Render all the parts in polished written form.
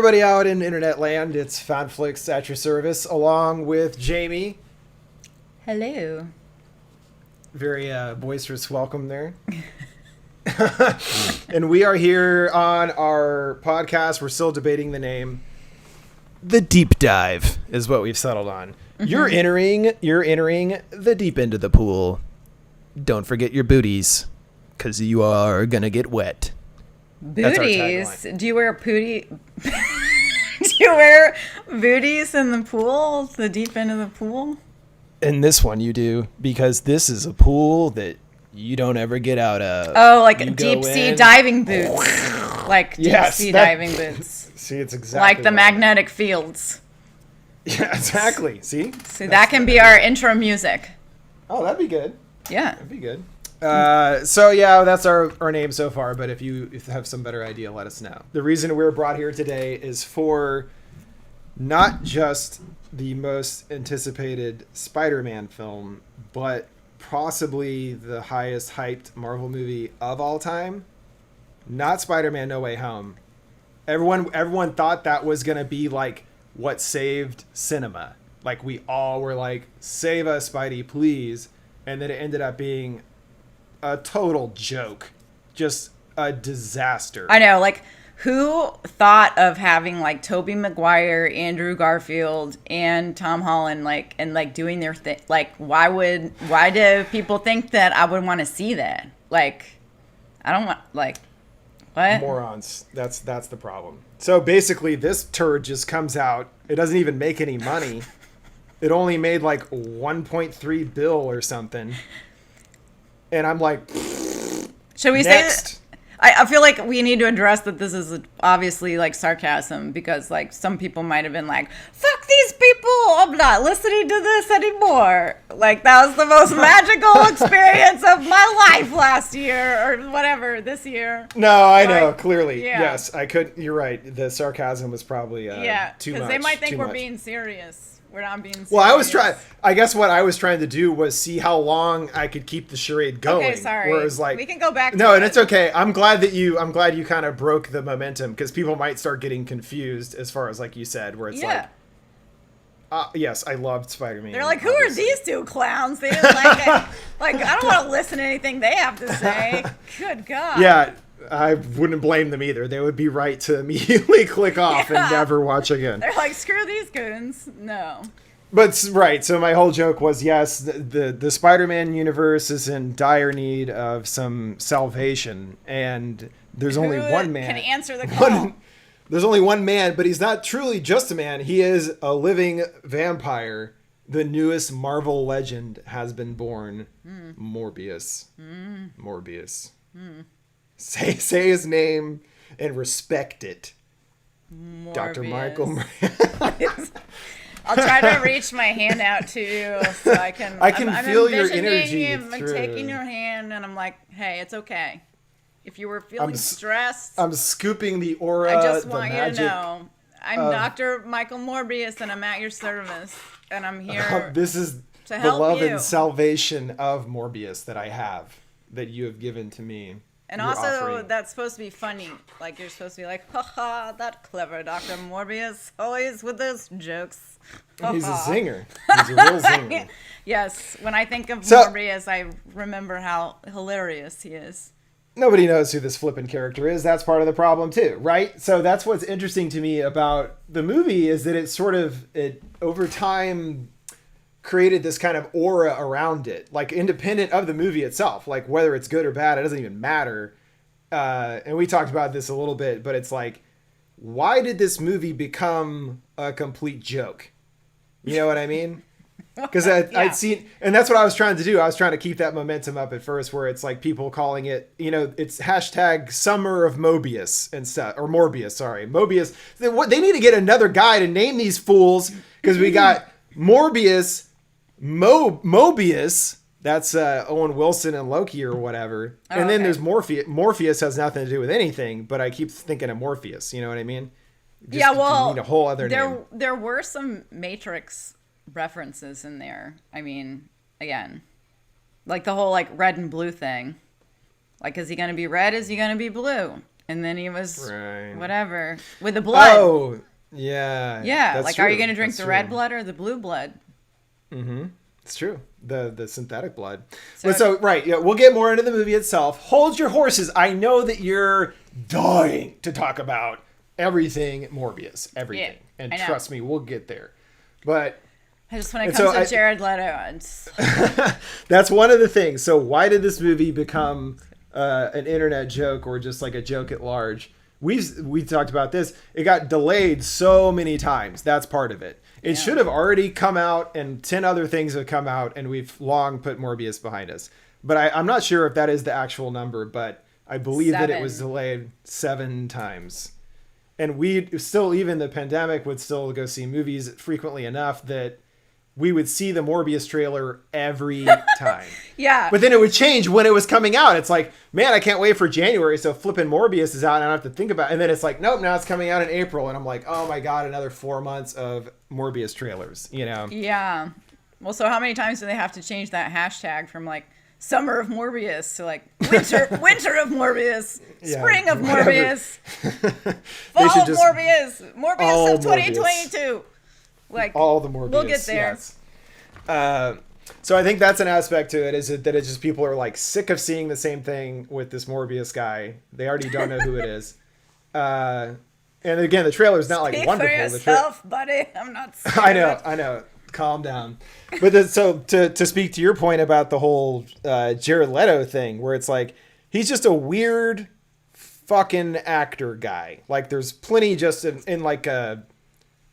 everybody out in internet land. It's FoundFlix at your service, along with Jamie. Hello. Very boisterous welcome there. And we are here on our podcast. We're still debating the name. The Deep Dive is what we've settled on. Mm-hmm. You're entering the deep end of the pool. Don't forget your booties, because you are gonna get wet. Booties? Do you wear booty? Do you wear booties in the pool? The deep end of the pool? In this one, you do, because this is a pool that you don't ever get out of. Oh, like deep sea diving boots. Like deep sea diving boots. See, it's exactly like the magnetic fields. Yeah, exactly. See? So that can be our intro music. Oh, that'd be good. Yeah. That'd be good. So yeah, that's our name so far, but if you have some better idea, let us know. The reason we're brought here today is for not just the most anticipated Spider-Man film, but possibly the highest hyped Marvel movie of all time. Not Spider-Man No Way Home. Everyone thought that was going to be like what saved cinema. Like we all were like, save us, Spidey, please. And then it ended up being a total joke. Just a disaster. I know, like, who thought of having, like, Tobey Maguire, Andrew Garfield, and Tom Holland, like, and, like, doing their thing? Like, why do people think that I would want to see that? Like, I don't want, like, what? Morons. That's the problem. So, basically, this turd just comes out. It doesn't even make any money. It only made, like, 1.3 bill or something. And I'm like, should we next. say that? I feel like we need to address that this is obviously like sarcasm, because like some people might have been like, fuck these people, I'm not listening to this anymore. Like that was the most magical experience of my life last year or whatever, this year. No, I know, clearly. Yeah. Yes, I could. You're right. The sarcasm was probably too much. Because they might think we're being serious. We're not being serious. Well, I guess what I was trying to do was see how long I could keep the charade going. Okay, sorry. Whereas, like, we can go back to no, it. and it's okay. I'm glad you kind of broke the momentum, because people might start getting confused as far as, like you said, where it's yes, I loved Spider-Man. They're like, who are these two clowns? They didn't like it. Like, I don't want to listen to anything they have to say. Good God. Yeah, I wouldn't blame them either. They would be right to immediately click off and never watch again. They're like, screw these goons. No. But, right, so my whole joke was, yes, the Spider-Man universe is in dire need of some salvation, and there's only one man. Can answer the call. There's only one man, but he's not truly just a man. He is a living vampire. The newest Marvel legend has been born. Morbius. Morbius. Say his name and respect it. Morbius. Dr. Michael Morbius. I'll try to reach my hand out to you so I can. I'm feel your energy. I'm taking your hand and I'm like, hey, it's okay. If you were feeling stressed, I'm scooping the aura. I just want you to know, I'm Dr. Michael Morbius and I'm at your service and I'm here. This is to the help love you. And salvation of Morbius that I have, that you have given to me. And also, that's supposed to be funny. Like, you're supposed to be like, haha, that clever Dr. Morbius, always with those jokes. He's a zinger. He's a real zinger. Yes, when I think of Morbius, I remember how hilarious he is. Nobody knows who this flippin' character is. That's part of the problem, too, right? So that's what's interesting to me about the movie, is that it over time created this kind of aura around it, like independent of the movie itself, like whether it's good or bad, it doesn't even matter. And we talked about this a little bit, but it's like, why did this movie become a complete joke? You know what I mean? Because I'd seen, and that's what I was trying to do. I was trying to keep that momentum up at first, where it's like people calling it, it's hashtag Summer of Mobius and stuff, or Morbius, sorry, Mobius. They need to get another guy to name these fools, because we got Morbius, Mobius, that's Owen Wilson and Loki or whatever. Oh, and then there's Morpheus. Morpheus has nothing to do with anything, but I keep thinking of Morpheus. You know what I mean? Yeah, well, need a whole other name. There were some Matrix references in there. I mean, again, like the whole like red and blue thing. Like, is he going to be red? Is he going to be blue? And then he was Right. whatever with the blood. Oh, yeah. Yeah, That's like, true. are you going to drink That's the true. red blood or the blue blood? Mm-hmm. It's true. The synthetic blood. So- But so, right, yeah, we'll get more into the movie itself. Hold your horses. I know that you're dying to talk about everything Morbius. Everything. Yeah, and I know. trust me, we'll get there. But I just, when it And comes so to Jared Leto, it's, that's one of the things. So why did this movie become an internet joke or just like a joke at large? We talked about this. It got delayed so many times. That's part of it. It should have already come out, and 10 other things have come out, and we've long put Morbius behind us. But I'm not sure if that is the actual number, but I believe that it was delayed 7 times. And we still, even the pandemic, would still go see movies frequently enough that we would see the Morbius trailer every time. yeah. But then it would change when it was coming out. It's like, man, I can't wait for January. So flipping Morbius is out and I don't have to think about it. And then it's like, nope, now it's coming out in April. And I'm like, oh my God, another 4 months of Morbius trailers, you know? Yeah. Well, so how many times do they have to change that hashtag from like summer of Morbius to like winter of Morbius, Yeah, spring of whatever. Morbius, They fall should of just- Morbius all of 2022. Like, All the Morbius. we'll get there. Yes. So I think that's an aspect to it, is that it's just people are like sick of seeing the same thing with this Morbius guy. They already don't know who it is. And again, the trailer's not like Speak wonderful. for The yourself, buddy. I'm not scared. I know. Calm down. But so to speak to your point about the whole Jared Leto thing, where it's like he's just a weird fucking actor guy. Like there's plenty just in like a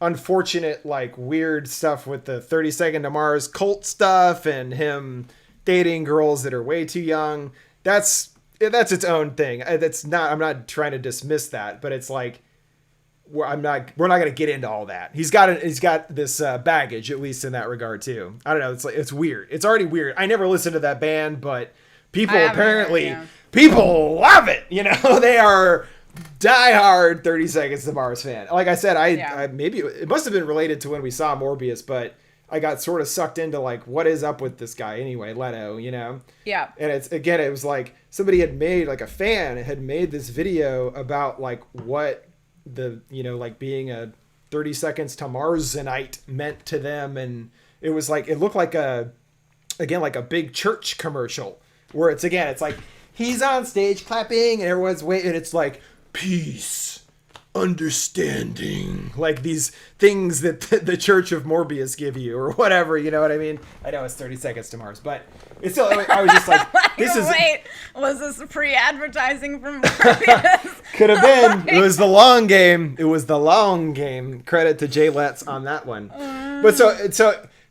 unfortunate like weird stuff with the 30 Second to Mars cult stuff and him dating girls that are way too young. That's its own thing. I'm not trying to dismiss that, but it's like we're not going to get into all that. He's got this baggage, at least in that regard too. I don't know. It's weird. It's already weird. I never listened to that band, but people apparently people love it. You know, they are diehard 30 Seconds to Mars fan. Like I said, I maybe it must have been related to when we saw Morbius, but I got sort of sucked into like, what is up with this guy anyway, Leto, you know? Yeah. And it was like somebody had made, like a fan had made this video about like what the, you know, like being a 30 Seconds to Marsonite meant to them. And it was like, it looked like a big church commercial where it's like, he's on stage clapping and everyone's waiting. And it's like, peace, understanding, like these things that the Church of Morbius give you or whatever, you know what I mean? I know it's 30 Seconds to Mars, but it's still, I was just like, was this pre-advertising from Morbius? Could have been. It was the long game. Credit to Jay Letts on that one. But so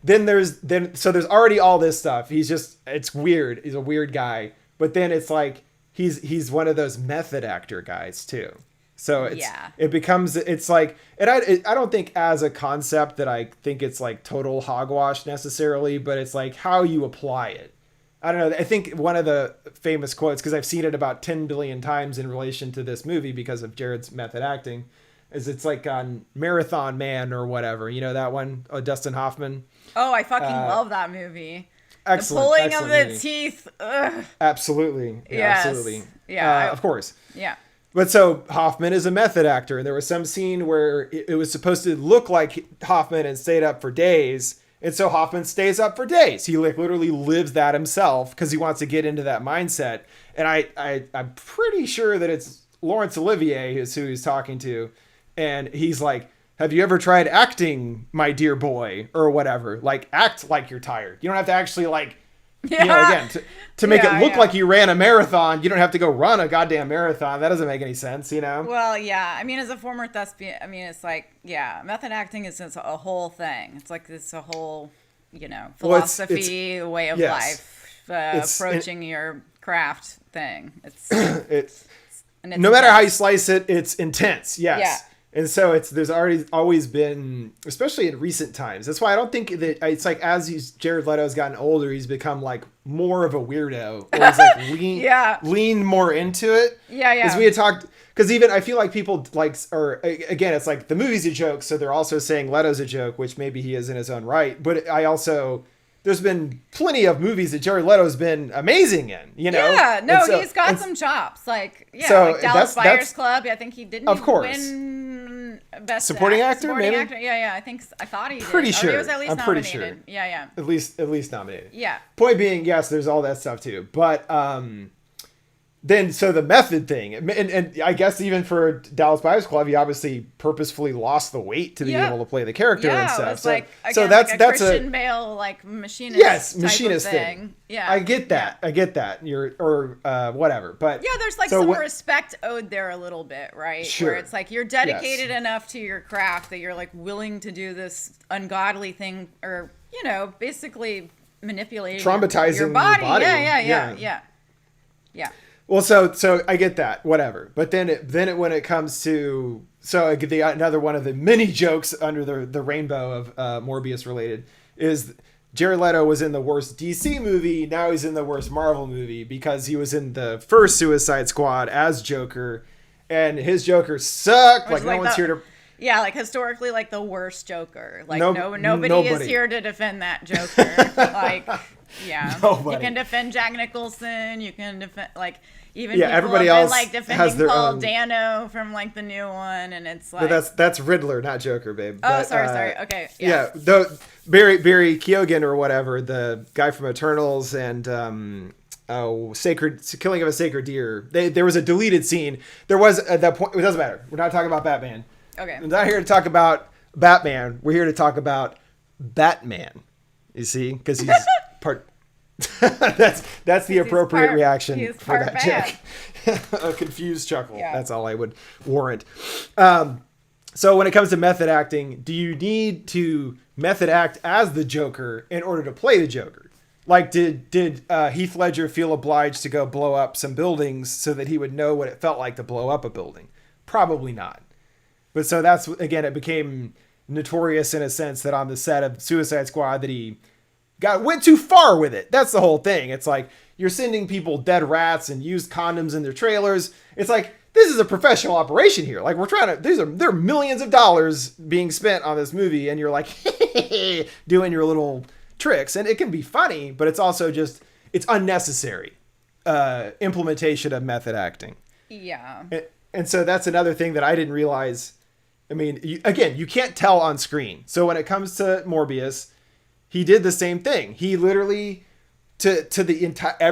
there's already all this stuff. It's weird. He's a weird guy. But then it's like he's one of those method actor guys too. So it's like, and I don't think as a concept that I think it's like total hogwash necessarily, but it's like how you apply it. I don't know. I think one of the famous quotes, because I've seen it about 10 billion times in relation to this movie because of Jared's method acting, is it's like on Marathon Man or whatever. You know that one? Dustin Hoffman. Oh, I fucking love that movie. Excellent. The pulling excellent of the movie. teeth. Ugh. Absolutely. Yeah, Yes. absolutely. Yeah. Of course. Yeah. But so Hoffman is a method actor, and there was some scene where it was supposed to look like Hoffman had stayed up for days. And so Hoffman stays up for days. He like literally lives that himself because he wants to get into that mindset. And I'm pretty sure that it's Laurence Olivier is who he's talking to. And he's like, have you ever tried acting, my dear boy, or whatever? Like, act like you're tired. You don't have to actually like, you know, again, to make it look like you ran a marathon, you don't have to go run a goddamn marathon. That doesn't make any sense, you know? Well, yeah. I mean, as a former thespian, I mean, it's like, yeah, method acting is just a whole thing. It's like it's a whole, you know, philosophy, way of life, approaching your craft thing. It's no matter how you slice it, it's intense. Yes. Yeah. And so there's always been, especially in recent times. That's why I don't think that it's like as Jared Leto's gotten older, he's become like more of a weirdo. Or he's like leaned more into it. Yeah, yeah. As we had talked, because even I feel like people like, or again, it's like the movie's a joke, so they're also saying Leto's a joke, which maybe he is in his own right. But I also there's been plenty of movies that Jared Leto's been amazing in, you know? Yeah, no, he's got some chops. Like, yeah, so like Dallas Buyers Club. I think he didn't of course. Win Best Supporting Actor, supporting maybe? Actor. Yeah, I thought he did. Pretty sure. Or he was at least I'm nominated. pretty sure. Yeah. At least nominated. Yeah. Point being, yes, there's all that stuff too. But then, so the method thing, and I guess even for Dallas Buyers Club, he obviously purposefully lost the weight to be able to play the character and stuff. It's like, again, so that's Christian Bale, like machinist. Yes, type machinist of thing. Yeah, I get that. I get that. Whatever. But yeah, there's like some respect owed there a little bit, right? Sure. Where it's like you're dedicated enough to your craft that you're like willing to do this ungodly thing, or basically manipulating traumatizing your body. Yeah. Well, so I get that, whatever. But then when it comes to another one of the many jokes under the rainbow of Morbius related is Jared Leto was in the worst DC movie. Now he's in the worst Marvel movie because he was in the first Suicide Squad as Joker, and his Joker sucked. Like no one's here to. Yeah, like historically, like the worst Joker. Like nobody is here to defend that Joker. Like, yeah, nobody. You can defend Jack Nicholson. You can defend even everybody have been, else like defending Paul Dano from like the new one, and it's like but that's Riddler, not Joker, babe. Oh, but, sorry. Okay, yeah. Though Barry Keoghan or whatever, the guy from Eternals and Killing of a Sacred Deer. There was a deleted scene. There was at that point. It doesn't matter. We're not talking about Batman. Okay. We're not here to talk about Batman. We're here to talk about Batman. You see, because he's part. that's the appropriate reaction for that joke. A confused chuckle. Yeah. That's all I would warrant. So when it comes to method acting, do you need to method act as the Joker in order to play the Joker? Like, did Heath Ledger feel obliged to go blow up some buildings so that he would know what it felt like to blow up a building? Probably not. But so that's, again, it became notorious in a sense that on the set of Suicide Squad that he went too far with it. That's the whole thing. It's like you're sending people dead rats and used condoms in their trailers. It's like, this is a professional operation here. Like, we're trying to, there are millions of dollars being spent on this movie, and you're like, doing your little tricks. And it can be funny, but it's also just, it's unnecessary implementation of method acting. Yeah. And so that's another thing that I didn't realize. I mean, you can't tell on screen. So when it comes to Morbius, he did the same thing. He literally, to the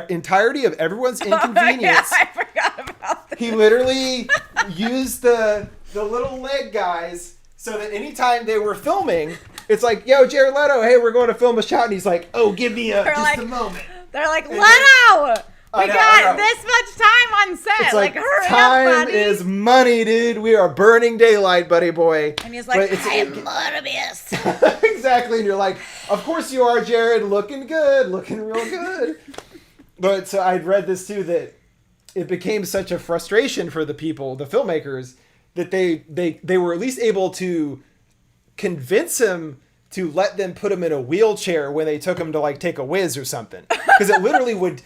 entirety of everyone's inconvenience, I forgot about that. He literally used the little leg guys so that anytime they were filming, it's like, yo, Jared Leto, hey, we're going to film a shot. And he's like, oh, give me a moment. They're like, Leto! We got this much time on set. It's like hurry up, time buddy. is money, dude. We are burning daylight, buddy boy. And he's like, I am Morbius. Exactly. And you're like, of course you are, Jared. Looking good. Looking real good. But so I'd read this too, that it became such a frustration for the people, the filmmakers, that they were at least able to convince him to let them put him in a wheelchair when they took him to like take a whiz or something. Because it literally would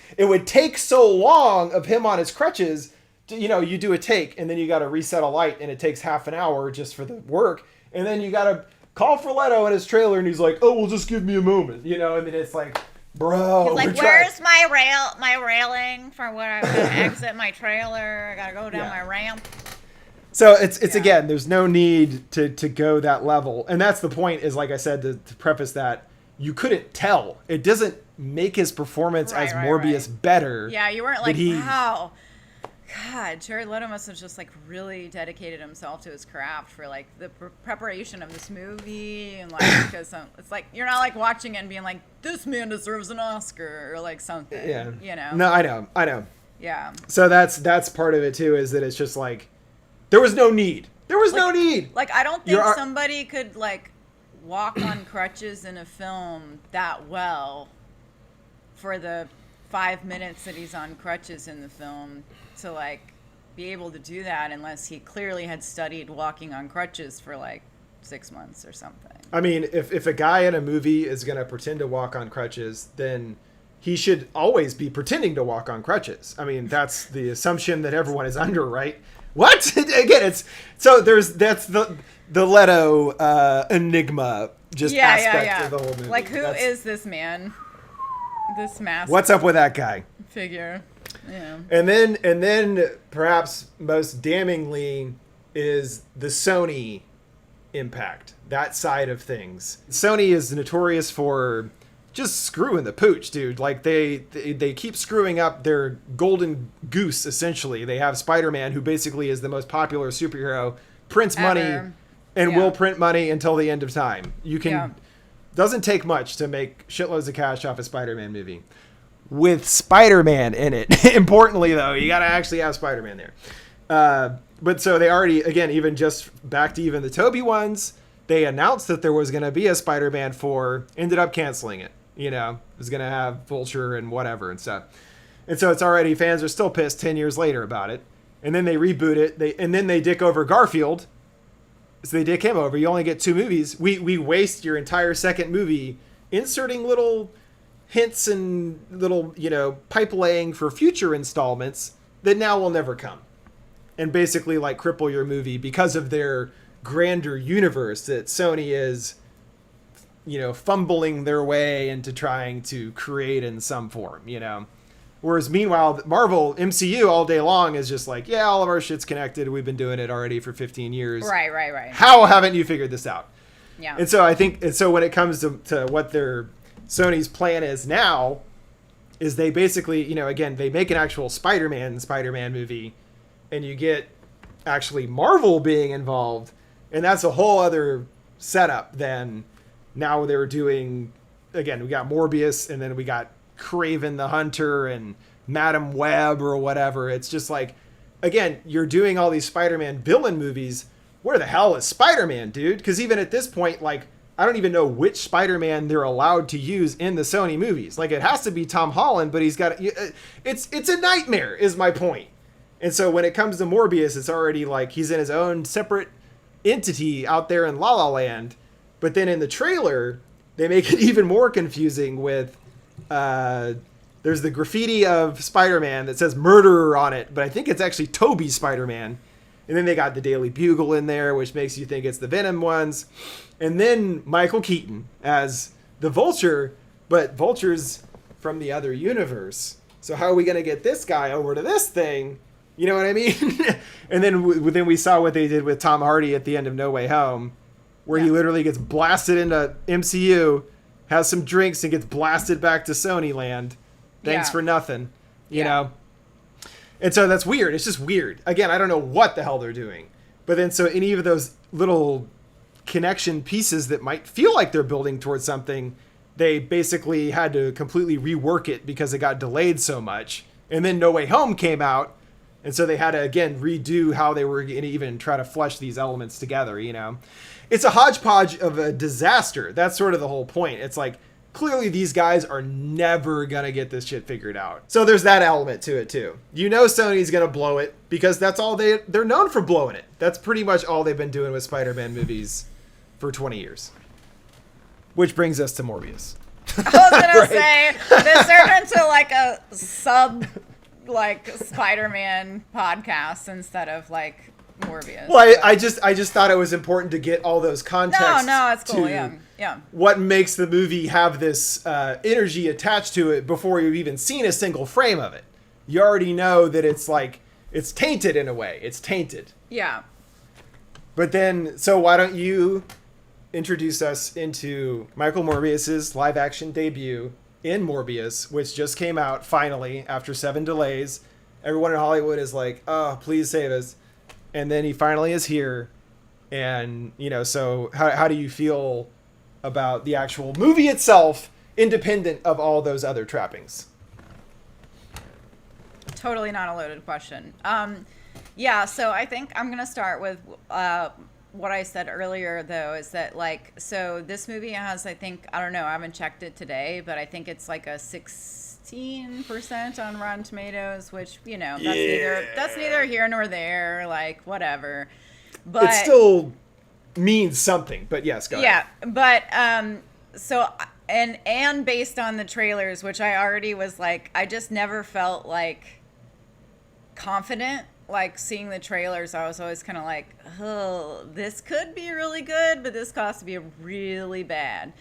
take so long of him on his crutches to, you do a take and then you got to reset a light and it takes half an hour just for the work. And then you got to call for Leto in his trailer and he's like, oh, well, just give me a moment. I mean, it's like, bro. He's like, where's my railing for where I'm going to exit my trailer? I got to go down my ramp. So it's again, there's no need to go that level. And that's the point is, like I said, to preface that, you couldn't tell. It doesn't make his performance as Morbius better. Yeah, you weren't like, wow. God, Jared Leto must have just like really dedicated himself to his craft for like the preparation of this movie. And like, because it's like, you're not like watching it and being like, this man deserves an Oscar or like something. Yeah. No, I know. Yeah. So that's part of it too, is that it's just like, there was no need. Like, I don't think somebody could, like, walk on crutches in a film that well for the 5 minutes that he's on crutches in the film to, like, be able to do that unless he clearly had studied walking on crutches for, like, 6 months or something. I mean, if a guy in a movie is going to pretend to walk on crutches, then he should always be pretending to walk on crutches. I mean, that's the assumption that everyone is under, right? What? Again, that's the Leto enigma just aspect of the whole movie. Like, who is this man? This mask. What's up with that guy? Figure. Yeah. And then perhaps most damningly is the Sony impact, that side of things. Sony is notorious for just screwing the pooch, dude. Like they keep screwing up their golden goose, essentially. They have Spider-Man, who basically is the most popular superhero, prints money and will print money until the end of time. You can doesn't take much to make shitloads of cash off a Spider-Man movie. With Spider-Man in it. Importantly, though, you got to actually have Spider-Man there. But so they already, again, even just back to even the Tobey ones, they announced that there was going to be a Spider-Man 4, ended up canceling it. You know, it was going to have Vulture and whatever and stuff. And so it's already, fans are still pissed 10 years later about it. And then they reboot it. And then they dick over Garfield. So they dick him over. You only get 2 movies. We waste your entire second movie inserting little hints and little, pipe laying for future installments that now will never come. And basically like cripple your movie because of their grander universe that Sony is, fumbling their way into trying to create in some form, Whereas meanwhile, Marvel MCU all day long is just like, yeah, all of our shit's connected. We've been doing it already for 15 years. Right. How haven't you figured this out? Yeah. And so I think, when it comes to what Sony's plan is now, is they basically, again, they make an actual Spider-Man movie, and you get actually Marvel being involved, and that's a whole other setup than now they're doing. Again, we got Morbius, and then we got Kraven the Hunter and Madam Web or whatever. It's just like, again, you're doing all these Spider-Man villain movies. Where the hell is Spider-Man, dude? Because even at this point, like, I don't even know which Spider-Man they're allowed to use in the Sony movies. Like, it has to be Tom Holland, but he's got... It's a nightmare, is my point. And so when it comes to Morbius, it's already like he's in his own separate entity out there in La La Land. But then in the trailer, they make it even more confusing with... there's the graffiti of Spider-Man that says murderer on it, but I think it's actually Tobey Spider-Man. And then they got the Daily Bugle in there, which makes you think it's the Venom ones. And then Michael Keaton as the Vulture, but Vulture's from the other universe. So how are we going to get this guy over to this thing? You know what I mean? And then we saw what they did with Tom Hardy at the end of No Way Home, where he literally gets blasted into MCU, has some drinks, and gets blasted back to Sony land. Thanks for nothing, you know? And so that's weird. It's just weird. Again, I don't know what the hell they're doing. But then so any of those little connection pieces that might feel like they're building towards something, they basically had to completely rework it because it got delayed so much. And then No Way Home came out. And so they had to, again, redo how they were going to even try to flesh these elements together, It's a hodgepodge of a disaster. That's sort of the whole point. It's like, clearly these guys are never going to get this shit figured out. So there's that element to it too. Sony's going to blow it because that's all they're known for, blowing it. That's pretty much all they've been doing with Spider-Man movies for 20 years. Which brings us to Morbius. I was going to say, this turned into like a Spider-Man podcast instead of like Morbius. Well, I just thought it was important to get all those contexts. No, it's cool. Yeah. What makes the movie have this energy attached to it before you've even seen a single frame of it? You already know that it's like it's tainted in a way. It's tainted. Yeah. But then, so why don't you introduce us into Michael Morbius's live-action debut in Morbius, which just came out finally after 7 delays. Everyone in Hollywood is like, "Oh, please save us." And then he finally is here. And, so how do you feel about the actual movie itself, independent of all those other trappings? Totally not a loaded question. So I think I'm going to start with what I said earlier, though, is that, so this movie has, I think, I don't know, I haven't checked it today, but I think it's like a 16% on Rotten Tomatoes, which, that's neither here nor there, whatever. But it still means something, but yes, go ahead. Yeah, but so and based on the trailers, which I already was like, I just never felt confident like seeing the trailers, I was always kind of like, oh, this could be really good, but this costs to be really bad.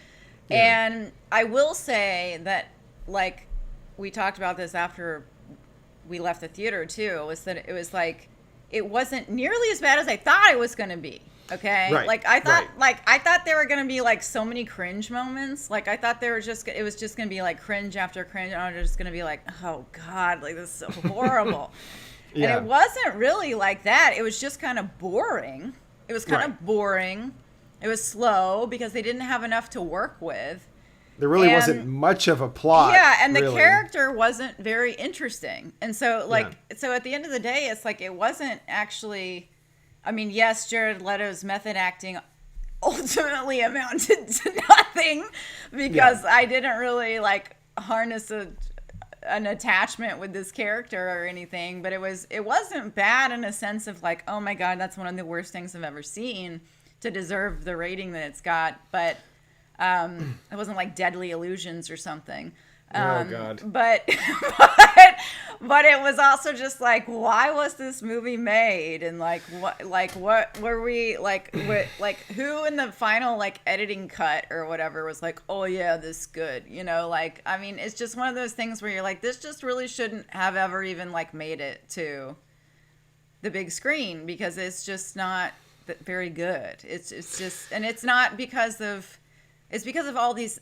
Yeah. And I will say that, like, we talked about this after we left the theater too, was that it was like, it wasn't nearly as bad as I thought it was going to be. Okay. Right. Like I thought there were going to be like so many cringe moments. Like I thought it was just going to be like cringe after cringe. And I was just going to be like, oh God, like this is so horrible. Yeah. And it wasn't really like that. It was just kind of boring. It was kind of boring. It was slow because they didn't have enough to work with. There really wasn't much of a plot. Yeah, and the character wasn't very interesting. And so, so at the end of the day, it's like it wasn't actually... I mean, yes, Jared Leto's method acting ultimately amounted to nothing because I didn't really, like, harness an attachment with this character or anything. But it wasn't bad in a sense of, like, oh, my God, that's one of the worst things I've ever seen to deserve the rating that it's got. But... it wasn't like Deadly Illusions or something. Oh God! But it was also just like, why was this movie made? And what were we like? Who in the final like editing cut or whatever was like, oh yeah, this is good. You know, like I mean, it's just one of those things where you're like, this just really shouldn't have ever even like made it to the big screen because it's just not very good. It's just, and it's not because of. It's because of all these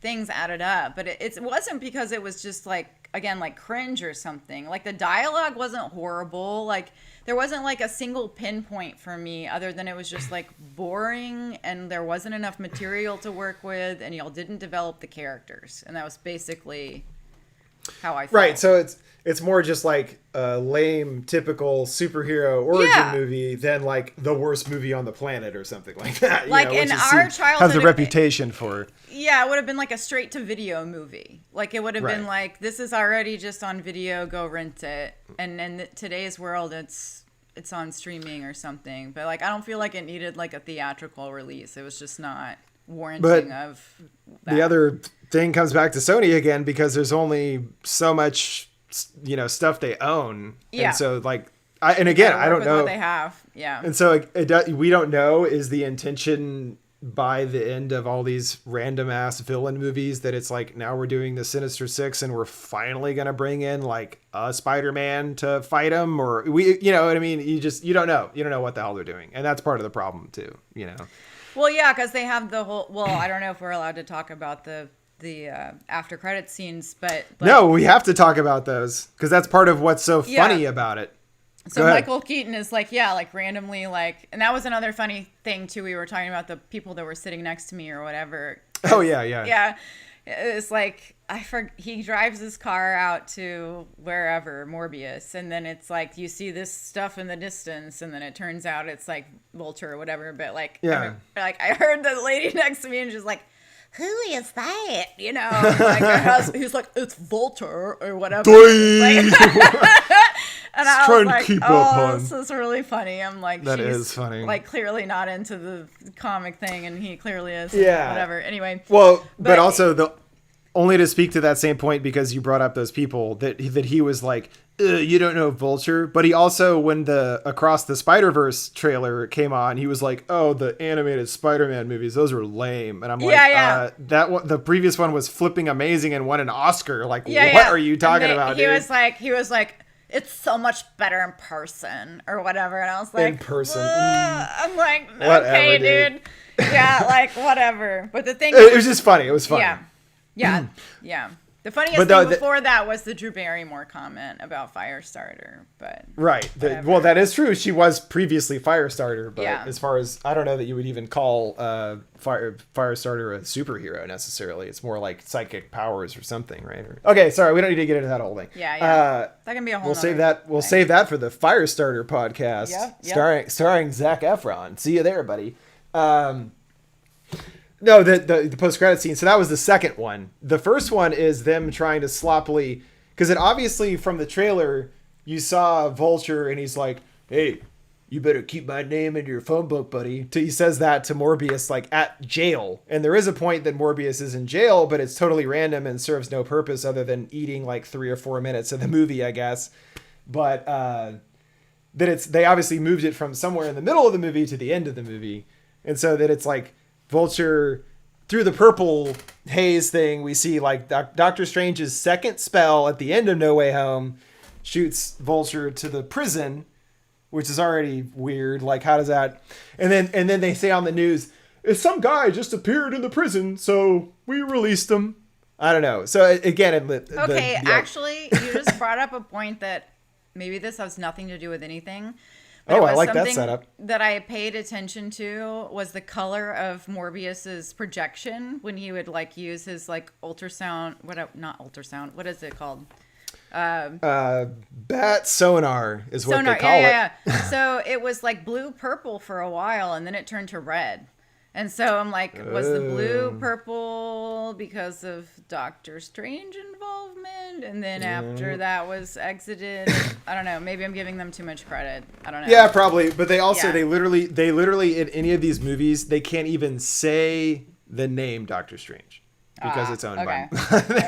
things added up, but it wasn't because it was just like, again, like cringe or something. Like the dialogue wasn't horrible. Like there wasn't like a single pinpoint for me other than it was just like boring and there wasn't enough material to work with and y'all didn't develop the characters. And that was basically how I felt. Right. So it's more just like a lame, typical superhero origin movie than like the worst movie on the planet or something like that. Like in our childhood, has a reputation for. Yeah, it would have been like a straight to video movie. Like it would have been like, this is already just on video, go rent it. And in today's world, it's on streaming or something. But like, I don't feel like it needed like a theatrical release. It was just not warranting of that. The other thing comes back to Sony again because there's only so much stuff they own, and so like I don't know what they have, and so we don't know is the intention by the end of all these random ass villain movies that it's like now we're doing the Sinister Six and we're finally gonna bring in like a Spider-Man to fight him, or you know what I mean, you don't know what the hell they're doing, and that's part of the problem too, Well, yeah, because they have the whole. Well, I don't know if we're allowed to talk about the after credit scenes, but no, we have to talk about those because that's part of what's so funny about it. So Michael Keaton is like randomly like, and that was another funny thing too. We were talking about the people that were sitting next to me or whatever. Oh yeah. It's like he drives his car out to wherever, Morbius, and then it's like you see this stuff in the distance, and then it turns out it's like Vulture or whatever. But like I heard the lady next to me and just like, who is that? Like her husband, he's like, it's Vulture or whatever. And I was like, this is really funny. I'm like, that she's is funny. Like clearly not into the comic thing, and he clearly is. Yeah. Whatever. Anyway. Well, but also only to speak to that same point because you brought up those people that he was like, you don't know Vulture, but he also, when the Across the Spider-Verse trailer came on, he was like, oh, the animated Spider-Man movies, those are lame. And I'm like, that one, the previous one was flipping amazing and won an Oscar. Like, what are you talking about, dude? He was like, it's so much better in person or whatever. And I was like, in person. I'm like, whatever, okay, dude. Yeah, like whatever. But the thing it was just funny. It was funny. Yeah. The funniest thing before that was the Drew Barrymore comment about Firestarter, but right. Well, that is true. She was previously Firestarter, but as far as I don't know that you would even call Firestarter a superhero necessarily. It's more like psychic powers or something, right? Okay, sorry, we don't need to get into that whole thing. Yeah. That can be a whole. We'll save that for the Firestarter podcast, starring Zac Efron. See you there, buddy. No, the post-credit scene. So that was the second one. The first one is them trying to sloppily... Because it obviously, from the trailer, you saw Vulture and he's like, hey, you better keep my name in your phone book, buddy. He says that to Morbius, like, at jail. And there is a point that Morbius is in jail, but it's totally random and serves no purpose other than eating, like, 3 or 4 minutes of the movie, I guess. But that they obviously moved it from somewhere in the middle of the movie to the end of the movie. And so that it's like Vulture through the purple haze thing. We see like Doctor Strange's second spell at the end of No Way Home shoots Vulture to the prison, which is already weird. Like, how does that? And then they say on the news, some guy just appeared in the prison, so we released him. I don't know. So again, actually, you just brought up a point that maybe this has nothing to do with anything. Oh, I like that setup. That I paid attention to was the color of Morbius's projection when he would like use his like ultrasound. Not ultrasound. What is it called? Bat sonar is what they call it. Yeah. So it was like blue purple for a while, and then it turned to red. And so I'm like, was the blue purple because of Doctor Strange involvement? And then after that was exited, I don't know. Maybe I'm giving them too much credit. I don't know. Yeah, probably. But they also they literally in any of these movies they can't even say the name Doctor Strange because it's owned by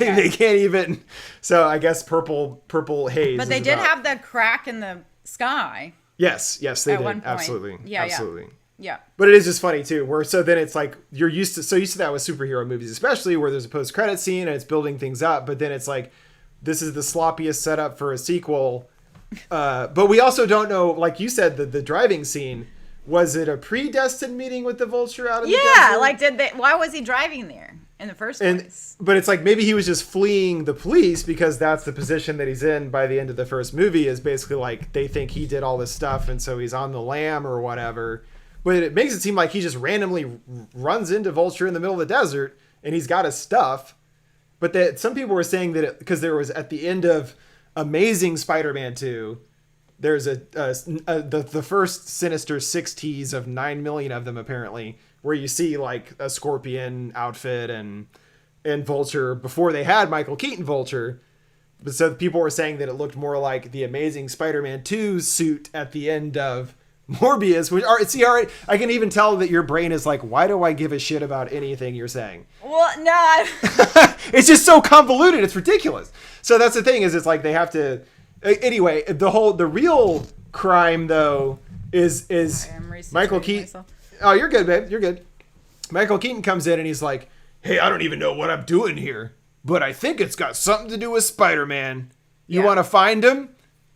they can't even. So I guess purple haze. But they did have the crack in the sky. Yes, they did. One point. Absolutely. Yeah. But it is just funny too, where so then it's like you're used to that with superhero movies, especially where there's a post-credit scene and it's building things up, but then it's like this is the sloppiest setup for a sequel. But we also don't know, like you said, the driving scene, was it a predestined meeting with the Vulture out in the desert? Yeah, like why was he driving there in the first place? But it's like maybe he was just fleeing the police because that's the position that he's in by the end of the first movie, is basically like they think he did all this stuff and so he's on the lam or whatever. But it makes it seem like he just randomly runs into Vulture in the middle of the desert and he's got his stuff. But that some people were saying that because there was at the end of Amazing Spider-Man 2, there's the first Sinister Six tease of 9 million of them apparently, where you see like a Scorpion outfit and Vulture before they had Michael Keaton Vulture. But so people were saying that it looked more like the Amazing Spider-Man 2 suit at the end of Morbius, which I can even tell that your brain is like, why do I give a shit about anything you're saying? Well, no. It's just so convoluted. It's ridiculous. So that's the thing, is it's like they have to. Anyway, the real crime though is Michael Keaton. Oh, you're good, babe. You're good. Michael Keaton comes in and he's like, "Hey, I don't even know what I'm doing here, but I think it's got something to do with Spider-Man. You want to find him?"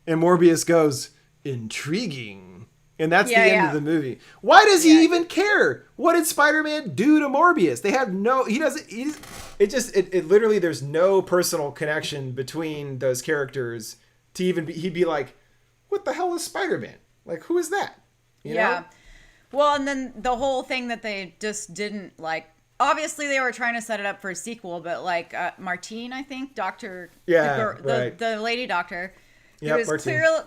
And Morbius goes, "Intriguing." And that's the end of the movie. Why does he even care? What did Spider-Man do to Morbius? They have it literally, there's no personal connection between those characters to even be, he'd be like, what the hell is Spider-Man? Like, who is that? You know? Well, and then the whole thing that they just didn't like, obviously they were trying to set it up for a sequel, but like Martine, I think, the lady doctor, he was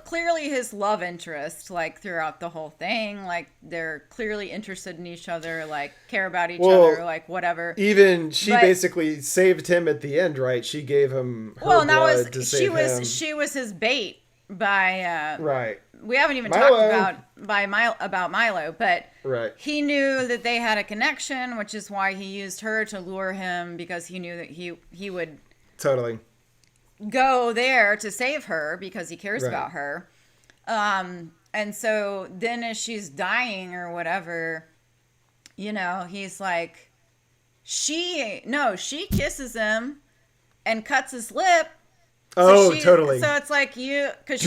clearly his love interest, like throughout the whole thing. Like they're clearly interested in each other, like care about each other, like whatever. Even she basically saved him at the end, right? She gave him her blood to save him. She was his bait by right. We haven't even talked about Milo, but he knew that they had a connection, which is why he used her to lure him, because he knew that he would totally go there to save her because he cares about her. And so then as she's dying or whatever, you know, he's like, she kisses him and cuts his lip. Totally. So it's like because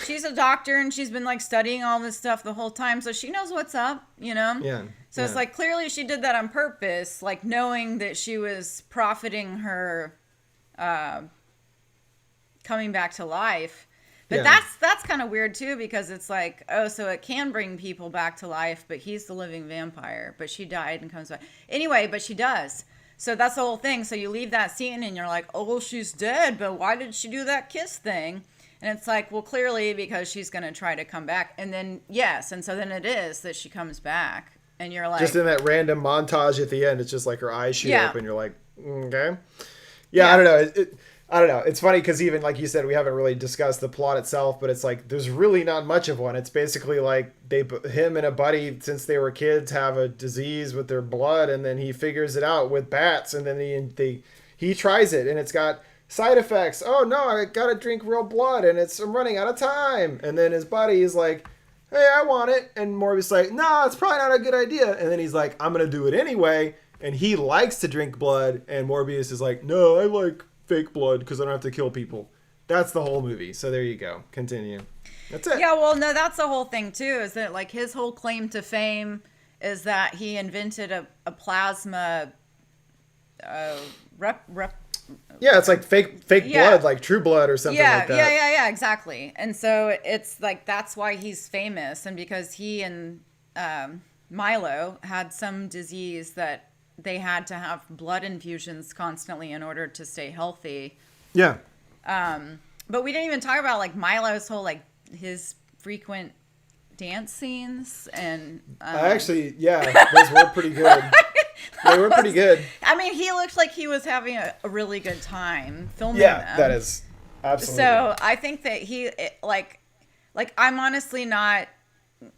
she's a doctor and she's been like studying all this stuff the whole time. So she knows what's up, you know? Yeah. So it's like, clearly she did that on purpose, like knowing that she was profiting her coming back to life. But that's kind of weird too, because it's like, oh, so it can bring people back to life, but he's the living vampire, but she died and comes back anyway. But she does, so that's the whole thing. So you leave that scene and you're like, oh, she's dead, but why did she do that kiss thing? And it's like, well, clearly because she's going to try to come back. And then and so then it is that she comes back, and you're like, just in that random montage at the end, it's just like her eyes shoot up and you're like, okay. I don't know. I don't know. It's funny because even like you said, we haven't really discussed the plot itself, but it's like there's really not much of one. It's basically like him and a buddy, since they were kids, have a disease with their blood, and then he figures it out with bats, and then he tries it, and it's got side effects. Oh no, I gotta drink real blood and I'm running out of time. And then his buddy is like, hey, I want it. And Morbius is like, no, it's probably not a good idea. And then he's like, I'm gonna do it anyway. And he likes to drink blood. And Morbius is like, no, I like fake blood because I don't have to kill people. That's the whole movie. So there you go. Continue. That's it. Yeah, well, no, that's the whole thing too, is that like his whole claim to fame is that he invented a plasma yeah, it's like fake blood, like True Blood or something like that. Yeah, exactly. And so it's like that's why he's famous, and because he and Milo had some disease that they had to have blood infusions constantly in order to stay healthy. Yeah. But we didn't even talk about like Milo's whole like his frequent dance scenes and actually, yeah, those were pretty good. They were pretty good. I mean, he looked like he was having a really good time filming them. Yeah, that is absolutely. So I think that like I'm honestly not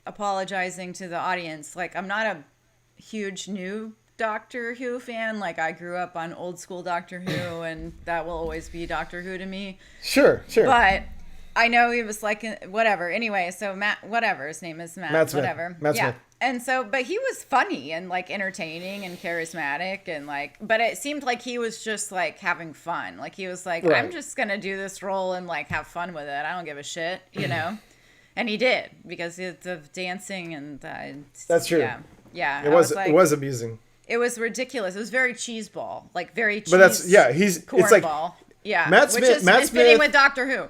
apologizing to the audience. Like, I'm not a huge new Doctor Who fan. Like, I grew up on old school Doctor Who, and that will always be Doctor Who to me. Sure. But I know he was like, whatever. Anyway, so Matt, whatever, his name is Matt Smith. Whatever. Matt yeah. Smith. And so, but he was funny and like entertaining and charismatic and like, but it seemed like he was just like having fun. Like he was like, right. I'm just going to do this role and like have fun with it. I don't give a shit, you know? And he did, because of dancing and that's true. Yeah. It was amusing. It was ridiculous. It was very cheeseball, like very cheese. But that's it's like ball. Yeah. Matt Smith. Fitting with Doctor Who.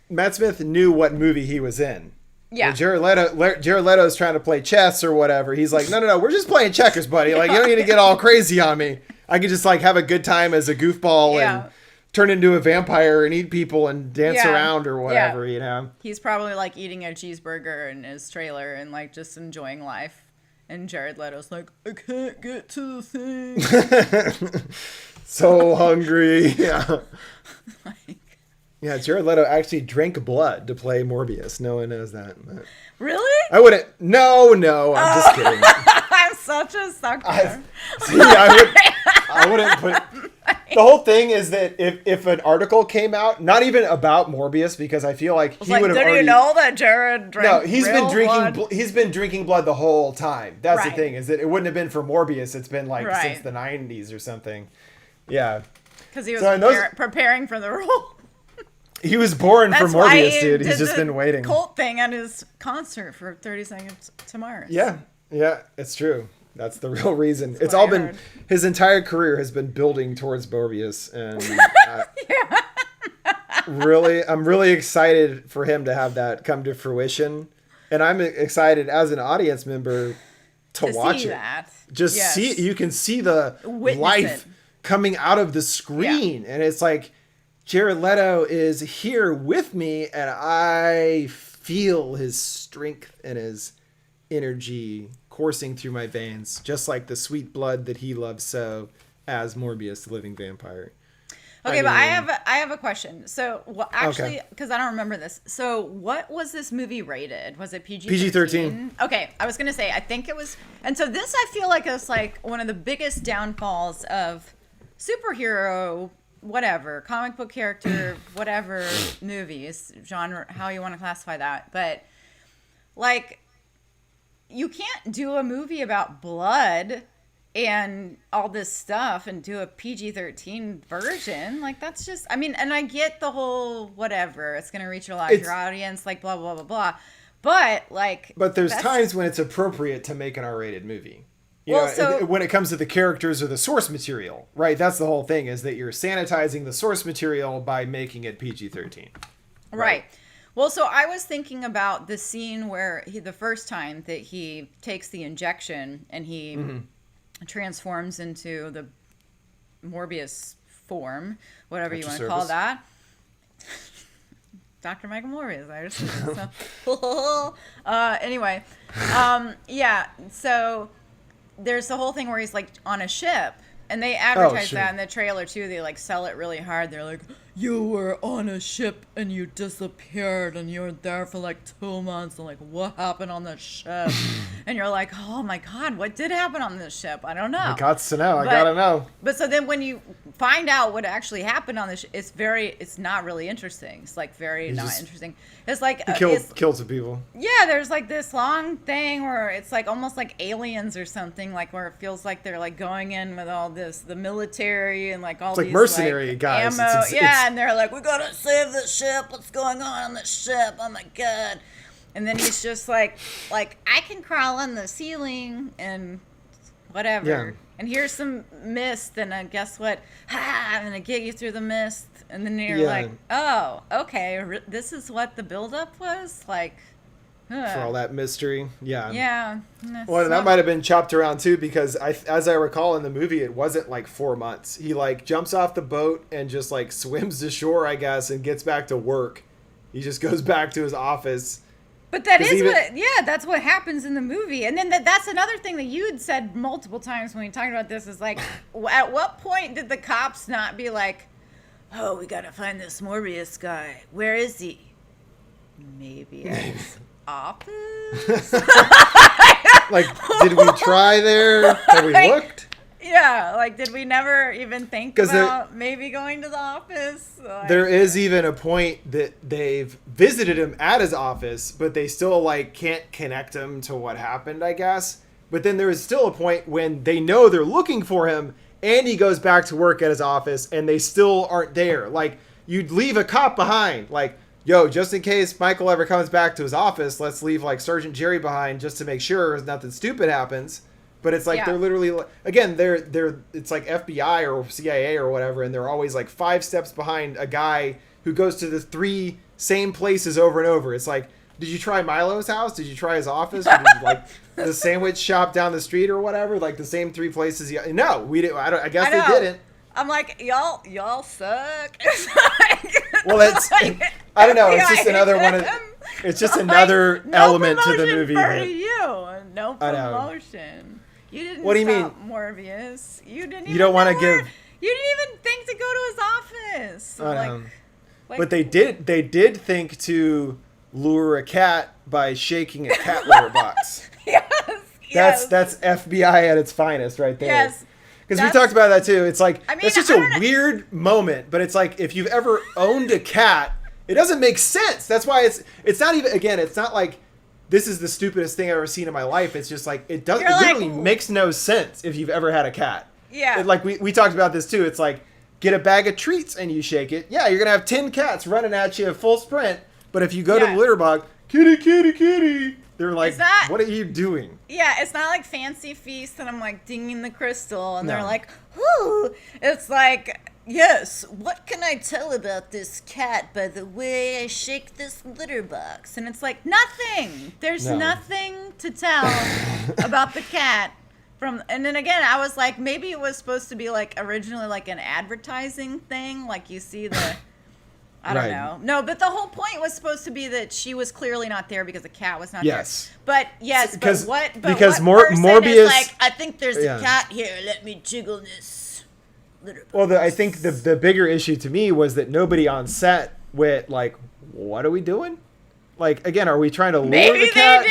Matt Smith knew what movie he was in. Yeah. Jared Leto's trying to play chess or whatever. He's like, no, we're just playing checkers, buddy. Like, you don't need to get all crazy on me. I can just like have a good time as a goofball and turn into a vampire and eat people and dance around or whatever, you know. He's probably like eating a cheeseburger in his trailer and like just enjoying life. And Jared Leto's like, I can't get to the thing. So hungry. Yeah. Yeah, Jared Leto actually drank blood to play Morbius. No one knows that. But really? I wouldn't. No, I'm just kidding. I'm such a sucker. I wouldn't put. The whole thing is that if an article came out, not even about Morbius, because I feel like he would have already. Did you know that Jared drank? No, he's been drinking. He's been drinking blood the whole time. That's right. The thing, is that it wouldn't have been for Morbius. It's been like right. since the 90s or something. Yeah. Because he was preparing for the role. He was born for Morbius, dude. He's just been waiting. Cult thing at his concert for 30 Seconds to Mars. Yeah, it's true. That's the real reason. It's all been his entire career has been building towards Morbius, and I'm really excited for him to have that come to fruition, and I'm excited as an audience member to watch it. That. Just see, you can see the life coming out of the screen, and it's like, Jared Leto is here with me, and I feel his strength and his energy coursing through my veins, just like the sweet blood that he loves so as Morbius, the living vampire. Okay, but I have a question. So, actually, because I don't remember this. So, what was this movie rated? Was it PG-13? PG-13. Okay, I was going to say, I think it was. And so this, I feel like, is like one of the biggest downfalls of superhero whatever, comic book character, whatever movies, genre, how you want to classify that. But, like, you can't do a movie about blood and all this stuff and do a PG-13 version. Like, that's just, I mean, and I get the whole whatever, it's going to reach a larger audience, like, blah, blah, blah, blah. But, like... But there's times when it's appropriate to make an R-rated movie. You know, when it comes to the characters or the source material, right? That's the whole thing, is that you're sanitizing the source material by making it PG-13. Right. Well, so I was thinking about the scene where the first time that he takes the injection and he transforms into the Morbius form, whatever you want to call that. Dr. Michael Morbius. Anyway, so there's the whole thing where he's like on a ship, and they advertise that in the trailer too. They like sell it really hard. They're like, you were on a ship and you disappeared and you were there for like 2 months, and like, what happened on the ship? And you're like, oh my god, what did happen on this ship? I don't know. I gotta know. But so then when you find out what actually happened on this, it's not really interesting. It's like very not interesting. It's like killed some people. Yeah, there's like this long thing where it's like almost like Aliens or something, like where it feels like they're like going in with all the military and like all it's like these mercenary like, guys. ammo. And they're like, we gotta save the ship. What's going on the ship? Oh my god! And then he's just like I can crawl on the ceiling and whatever. Yeah. And here's some mist, and guess what? I'm gonna get you through the mist. And then you're like, oh, okay, this is what the buildup was? Like, for all that mystery. Yeah. Yeah. Well, and that might have been chopped around too, because as I recall in the movie, it wasn't like 4 months. He like jumps off the boat and just like swims to shore, I guess, and gets back to work. He just goes back to his office. But that's what happens in the movie. And then that's another thing that you had said multiple times when you talked about this is like, at what point did the cops not be like, oh, we gotta find this Morbius guy. Where is he? Maybe at his office? Like, did we try there? Have we looked? Yeah, like, did we never even think about maybe going to the office? Like, there is even a point that they've visited him at his office, but they still, like, can't connect him to what happened, I guess. But then there is still a point when they know they're looking for him, and he goes back to work at his office, and they still aren't there. Like, you'd leave a cop behind. Like, yo, just in case Michael ever comes back to his office, let's leave, like, Sergeant Jerry behind just to make sure nothing stupid happens. But it's like they're literally, again, it's like FBI or CIA or whatever, and they're always like 5 steps behind a guy who goes to the 3 same places over and over. It's like, did you try Milo's house? Did you try his office? Or did you, like, the sandwich shop down the street or whatever? Like the same 3 places. No, we didn't. I guess they didn't. I'm like, y'all suck. Well, it's I don't know. It's just another one of. It's just another element to the movie. No promotion. You didn't. What do you mean, Morbius? You didn't. You don't want to give. You didn't even think to go to his office. But they did. They did think to lure a cat by shaking a cat litter box. That's FBI at its finest, right there. Yes. Because we talked about that too. It's like that's just a weird moment. But it's like if you've ever owned a cat, it doesn't make sense. That's why it's not even. Again, it's not like. This is the stupidest thing I've ever seen in my life. It's just like, it literally makes no sense if you've ever had a cat. Yeah. Like we talked about this too. It's like, get a bag of treats and you shake it. Yeah, you're going to have 10 cats running at you at full sprint. But if you go to the litter box, kitty, kitty, kitty, they're like, what are you doing? Yeah, it's not like Fancy Feast and I'm like dinging the crystal and they're like, whoo. It's like, yes, what can I tell about this cat by the way I shake this litter box? And it's like, nothing. There's nothing to tell about the cat. And then again, I was like, maybe it was supposed to be like originally like an advertising thing. Like you see the, I don't know. No, but the whole point was supposed to be that she was clearly not there because the cat was not there. But because Morbius is like, I think there's a cat here. Let me jiggle this. Well, I think the bigger issue to me was that nobody on set went like, what are we doing? Like, again, are we trying to lure the cat?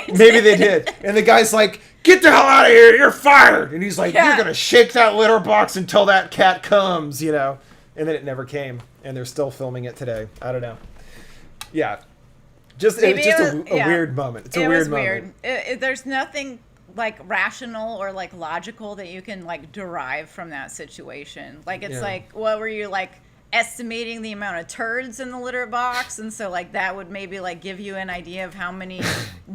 Maybe they did. And the guy's like, get the hell out of here. You're fired. And he's like, you're going to shake that litter box until that cat comes, you know. And then it never came. And they're still filming it today. I don't know. Yeah. It's just a weird moment. It's a weird moment. There's nothing like rational or like logical that you can like derive from that situation. Like it's like, what were you like estimating the amount of turds in the litter box, and so like that would maybe like give you an idea of how many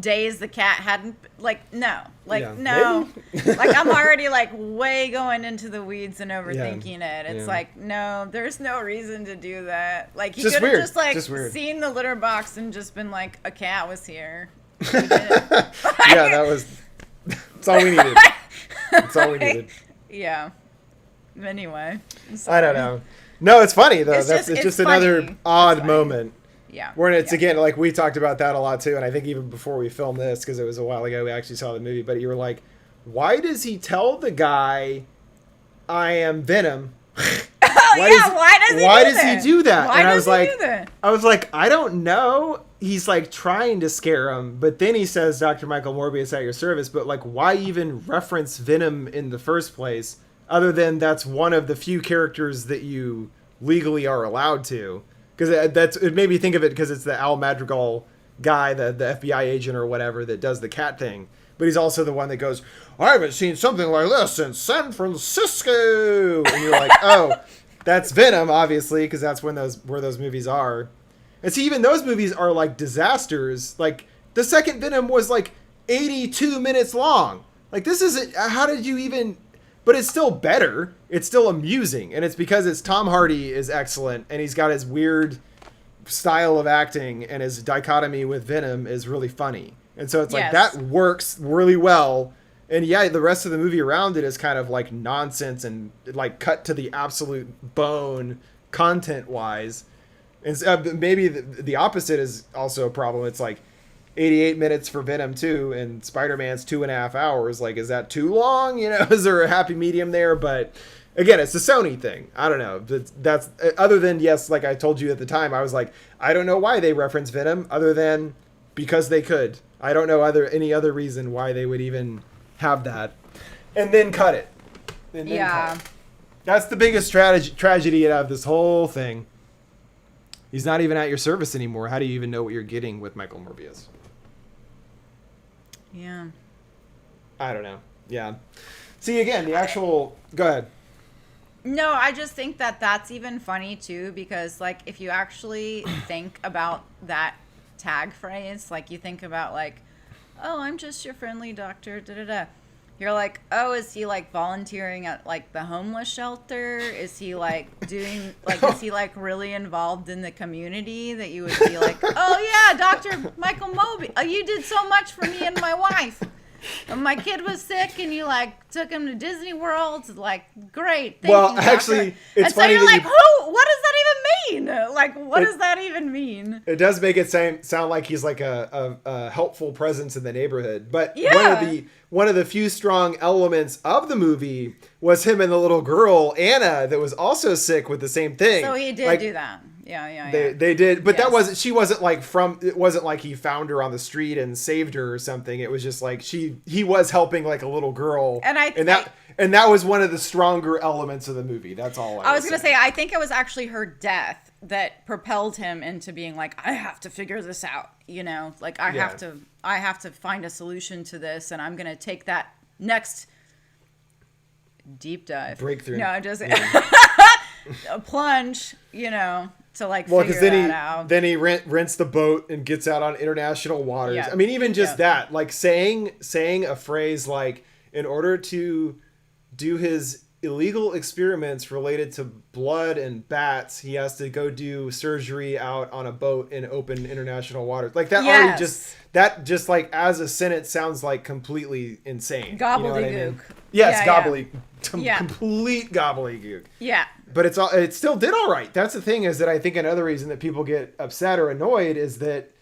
days the cat hadn't like no like I'm already like way going into the weeds and overthinking it. It's like no, there's no reason to do that. Like you could have just like seen the litter box and just been like, a cat was here. That's all we needed. That's all we needed. Yeah. Anyway. I don't know. No, it's funny though. It's just another odd moment. Yeah. Where it's again, like we talked about that a lot too, and I think even before we filmed this, because it was a while ago we actually saw the movie, but you were like, why does he tell the guy I am Venom? Why does he do that? And I was like, I don't know. He's like trying to scare him, but then he says, Dr. Michael Morbius at your service, but like why even reference Venom in the first place? other than that's one of the few characters that you legally are allowed to. Because it made me think of it because it's the Al Madrigal guy, the FBI agent or whatever that does the cat thing. But he's also the one that goes, I haven't seen something like this since San Francisco. And you're like, oh, that's Venom, obviously, because that's where those movies are. And see, even those movies are like disasters. Like the second Venom was like 82 minutes long. Like this isn't. How did you even? But it's still better. It's still amusing. And it's because it's Tom Hardy is excellent. And he's got his weird style of acting. And his dichotomy with Venom is really funny. And so it's like that works really well. And yeah, the rest of the movie around it is kind of like nonsense and like cut to the absolute bone content-wise. And maybe the opposite is also a problem. It's like 88 minutes for Venom 2 and Spider-Man's 2.5 hours. Like, is that too long? You know, is there a happy medium there? But again, it's a Sony thing. I don't know. That's other than, yes, like I told you at the time, I was like, I don't know why they reference Venom other than because they could. I don't know any other reason why they would even have that. And then cut it. Cut it. That's the biggest tragedy out of this whole thing. He's not even at your service anymore. How do you even know what you're getting with Michael Morbius? Yeah. I don't know. Yeah. See, again, the actual... Go ahead. No, I just think that that's even funny, too, because, like, if you actually think about that tag phrase, like, you think about, like, oh, I'm just your friendly doctor, da-da-da. You're like, oh, is he, like, volunteering at, like, the homeless shelter? Is he, like, doing, like, is he, like, really involved in the community that you would be like, oh, yeah, Dr. Michael Moby, you did so much for me and my wife. And my kid was sick, and you, like, took him to Disney World. Like, great. Thank you, actually, it's and funny. So you're like, who? What does that even mean? Like, what does that even mean? It does make it sound like he's like a helpful presence in the neighborhood. But one of the few strong elements of the movie was him and the little girl, Anna, that was also sick with the same thing. So he did do that. Yeah. They did, but that wasn't like it wasn't like he found her on the street and saved her or something. It was just like he was helping like a little girl. And that was one of the stronger elements of the movie. That's all I was going to say. I think it was actually her death that propelled him into being like, I have to figure this out, you know, like I have to find a solution to this, and I'm going to take that next deep dive. Breakthrough. No, just a plunge, you know, to like figure that out. Then he rents the boat and gets out on international waters. Yeah. I mean, even just that, like saying a phrase like, in order to do his illegal experiments related to blood and bats, he has to go do surgery out on a boat in open international waters. Like that already just like as a sentence sounds like completely insane. Gobbledygook. You know what I mean? Yes, complete gobbledygook. Yeah. But it still did all right. That's the thing, is that I think another reason that people get upset or annoyed is that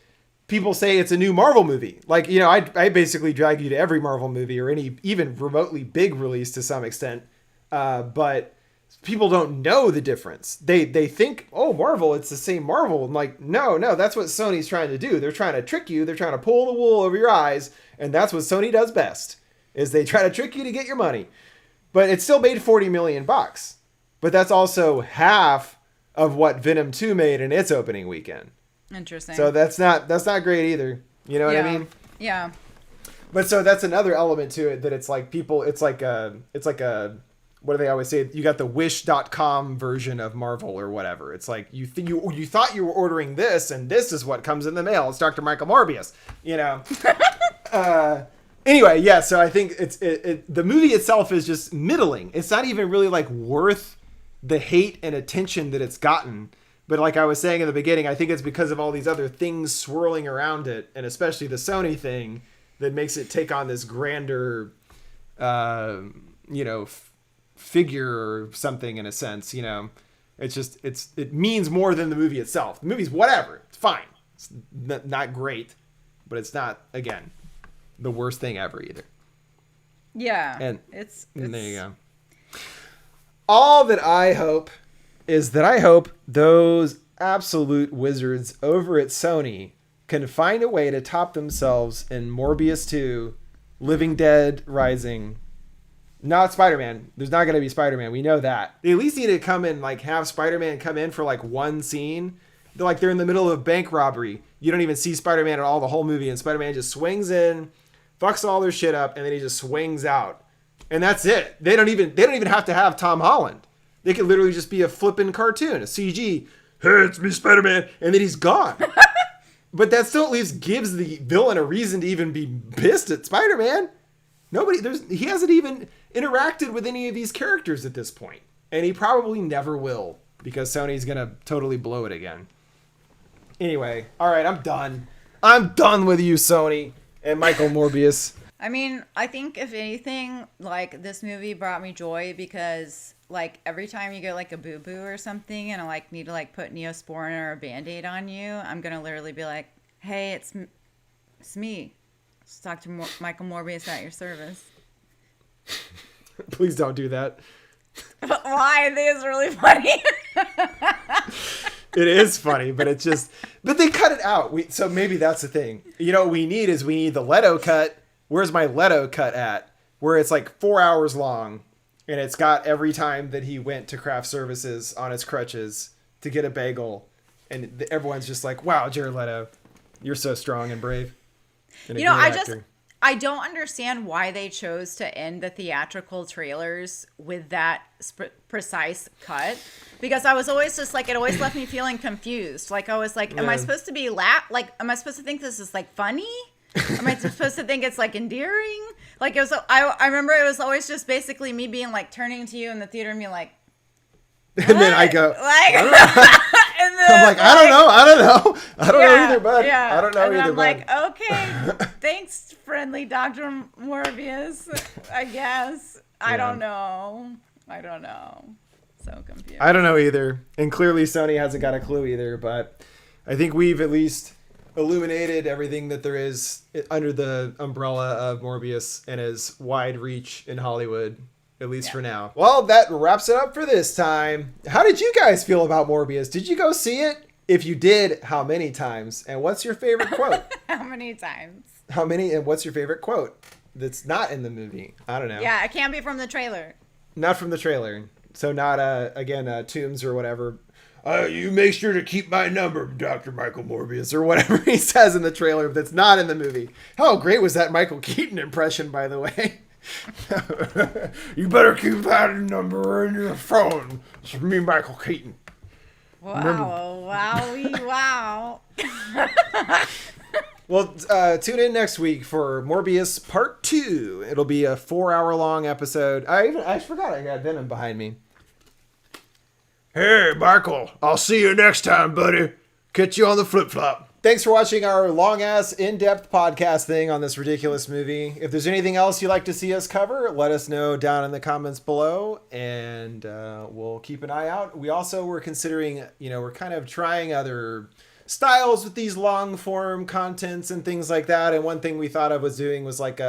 people say it's a new Marvel movie. Like, you know, I basically drag you to every Marvel movie or any even remotely big release to some extent. But people don't know the difference. They think, oh, Marvel, it's the same Marvel. And like, no, that's what Sony's trying to do. They're trying to trick you. They're trying to pull the wool over your eyes. And that's what Sony does best, is they try to trick you to get your money. But it still made $40 million. But that's also half of what Venom 2 made in its opening weekend. Interesting. So that's not great either. You know what I mean? Yeah. But so that's another element to it, that it's like people, it's like a, what do they always say? You got the wish.com version of Marvel or whatever. It's like you thought you were ordering this, and this is what comes in the mail. It's Dr. Michael Morbius, you know? Anyway, yeah, so I think the movie itself is just middling. It's not even really like worth the hate and attention that it's gotten. But like I was saying in the beginning, I think it's because of all these other things swirling around it, and especially the Sony thing, that makes it take on this grander, figure or something, in a sense. You know, it's just it means more than the movie itself. The movie's whatever. It's fine. It's not great, but it's not, again, the worst thing ever either. Yeah, and there you go. All that I hope is that I hope those absolute wizards over at Sony can find a way to top themselves in Morbius 2, Living Dead Rising, Not Spider-Man. There's not going to be Spider-Man. We know that. They at least need to come in, like, have Spider-Man come in for, like, one scene. They're in the middle of a bank robbery. You don't even see Spider-Man at all the whole movie, and Spider-Man just swings in, fucks all their shit up, and then he just swings out. And that's it. They don't even have to have Tom Holland. They could literally just be a flippin' cartoon, a CG. Hey, it's me, Spider-Man, and then he's gone. But that still at least gives the villain a reason to even be pissed at Spider-Man. He hasn't even interacted with any of these characters at this point. And he probably never will, because Sony's going to totally blow it again. Anyway, all right, I'm done. I'm done with you, Sony and Michael Morbius. I mean, I think if anything, like, this movie brought me joy because, like, every time you get, like, a boo-boo or something and I, like, need to, like, put Neosporin or a Band-Aid on you, I'm going to literally be like, hey, it's me. Let's talk to Michael Morbius at your service. Please don't do that. Why? I think it's really funny. It is funny, but it's just... But they cut it out. So maybe that's the thing. You know what we need the Leto cut. Where's my Leto cut at? Where it's like 4 hours long, and it's got every time that he went to craft services on his crutches to get a bagel, and everyone's just like, wow, Jared Leto, you're so strong and brave. And you know, I don't understand why they chose to end the theatrical trailers with that precise cut, because I was always just like, it always left me feeling confused. Like, I was like, am I supposed to be am I supposed to think this is like funny? Am I supposed to think it's like endearing? Like, it was, I remember it was always just basically me being like turning to you in the theater and being like, what? And then I go, like, and then, I'm like, I don't know either, bud. Yeah. I don't know and either, I'm bud. like, okay, thanks, friendly Dr. Morbius, I guess. I don't know. So confused. I don't know either. And clearly Sony hasn't got a clue either, but I think we've at least illuminated everything that there is under the umbrella of Morbius and his wide reach in Hollywood, at least for now. Well, that wraps it up for this time. How did you guys feel about Morbius? Did you go see it? If you did, how many times? And what's your favorite quote? How many times? How many, and what's your favorite quote that's not in the movie? I don't know. Yeah, it can't be from the trailer. Not from the trailer. So not, Tombs or whatever. You make sure to keep my number, Dr. Michael Morbius, or whatever he says in the trailer that's not in the movie. How great was that Michael Keaton impression, by the way? You better keep that number in your phone. It's me, Michael Keaton. Wow, wow. Well, tune in next week for Morbius Part 2. It'll be a 4-hour-long episode. I forgot I got Venom behind me. Hey, Michael, I'll see you next time, buddy. Catch you on the flip-flop. Thanks for watching our long-ass, in-depth podcast thing on this ridiculous movie. If there's anything else you'd like to see us cover, let us know down in the comments below, and we'll keep an eye out. We also were considering, we're kind of trying other styles with these long-form contents and things like that, and one thing we thought of was doing was like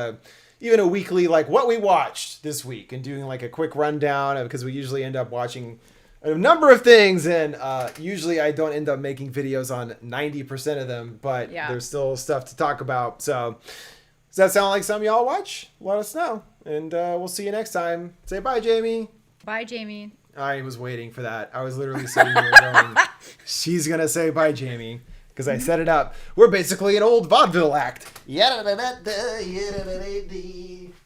even a weekly, like what we watched this week, and doing like a quick rundown, because we usually end up watching a number of things, and usually I don't end up making videos on 90% of them, but there's still stuff to talk about. So does that sound like something y'all watch? Let us know, and we'll see you next time. Say bye, Jamie. Bye, Jamie. I was waiting for that. I was literally sitting there going, she's gonna say bye, Jamie, because I set it up. We're basically an old vaudeville act.